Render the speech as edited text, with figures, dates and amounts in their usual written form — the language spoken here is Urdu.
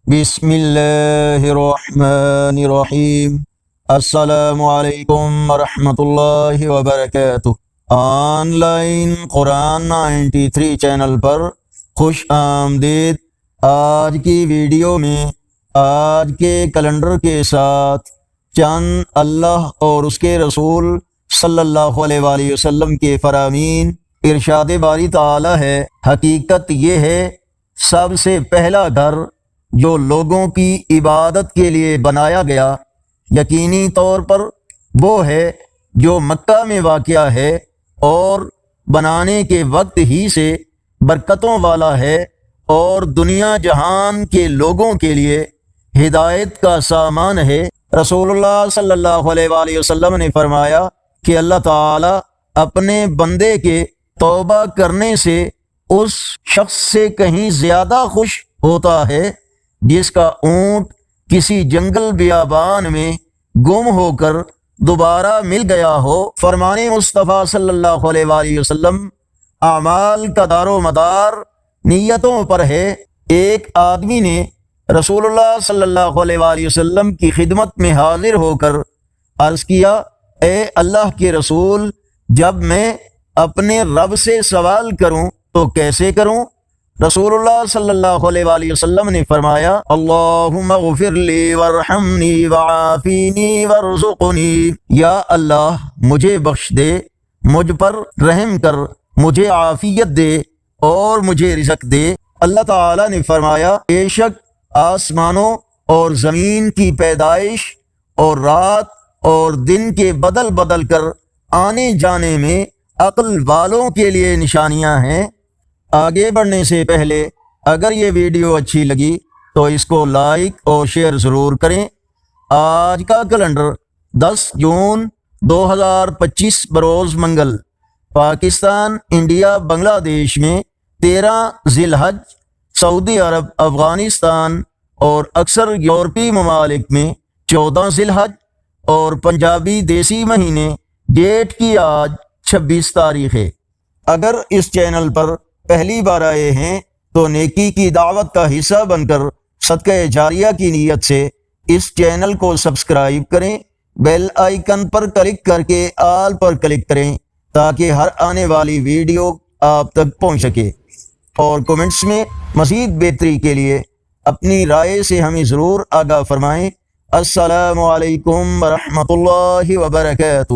بسم اللہ الرحمن الرحیم۔ السلام علیکم ورحمۃ اللہ وبرکاتہ۔ آن لائن قرآن 93 چینل پر خوش آمدید۔ آج کی ویڈیو میں آج کے کیلنڈر کے ساتھ چند اللہ اور اس کے رسول صلی اللہ علیہ وآلہ وسلم کے فرامین ارشاد باری تعالی ہے۔ حقیقت یہ ہے، سب سے پہلا گھر جو لوگوں کی عبادت کے لیے بنایا گیا یقینی طور پر وہ ہے جو مکہ میں واقع ہے اور بنانے کے وقت ہی سے برکتوں والا ہے اور دنیا جہان کے لوگوں کے لیے ہدایت کا سامان ہے۔ رسول اللہ صلی اللہ علیہ وآلہ وسلم نے فرمایا کہ اللہ تعالی اپنے بندے کے توبہ کرنے سے اس شخص سے کہیں زیادہ خوش ہوتا ہے جس کا اونٹ کسی جنگل بیابان میں گم ہو کر دوبارہ مل گیا ہو۔ فرمان مصطفیٰ صلی اللہ علیہ وآلہ وسلم اعمال کا دار و مدار نیتوں پر ہے۔ ایک آدمی نے رسول اللہ صلی اللہ علیہ وآلہ وسلم کی خدمت میں حاضر ہو کر عرض کیا، اے اللہ کے رسول، جب میں اپنے رب سے سوال کروں تو کیسے کروں؟ رسول اللہ صلی اللہ علیہ وآلہ وسلم نے فرمایا، اللہم اغفر لی وارحمنی وعافینی وارزقنی، یا اللہ مجھے بخش دے، مجھ پر رحم کر، مجھے عافیت دے اور مجھے رزق دے۔ اللہ تعالی نے فرمایا، بے شک آسمانوں اور زمین کی پیدائش اور رات اور دن کے بدل بدل کر آنے جانے میں عقل والوں کے لیے نشانیاں ہیں۔ آگے بڑھنے سے پہلے اگر یہ ویڈیو اچھی لگی تو اس کو لائک اور شیئر ضرور کریں۔ آج کا کیلنڈر 10 جون 2025 بروز منگل، پاکستان، انڈیا، بنگلہ دیش میں 13 ذی الحج، سعودی عرب، افغانستان اور اکثر یورپی ممالک میں 14 ذی الحج اور پنجابی دیسی مہینے جیٹھ کی آج 26 تاریخ ہے۔ اگر اس چینل پر پہلی بار آئے ہیں تو نیکی کی دعوت کا حصہ بن کر صدقہ جاریہ کی نیت سے اس چینل کو سبسکرائب کریں، بیل آئیکن پر کلک کر کے آل پر کلک کریں تاکہ ہر آنے والی ویڈیو آپ تک پہنچ سکے، اور کومنٹس میں مزید بہتری کے لیے اپنی رائے سے ہمیں ضرور آگاہ فرمائیں۔ السلام علیکم ورحمۃ اللہ وبرکاتہ۔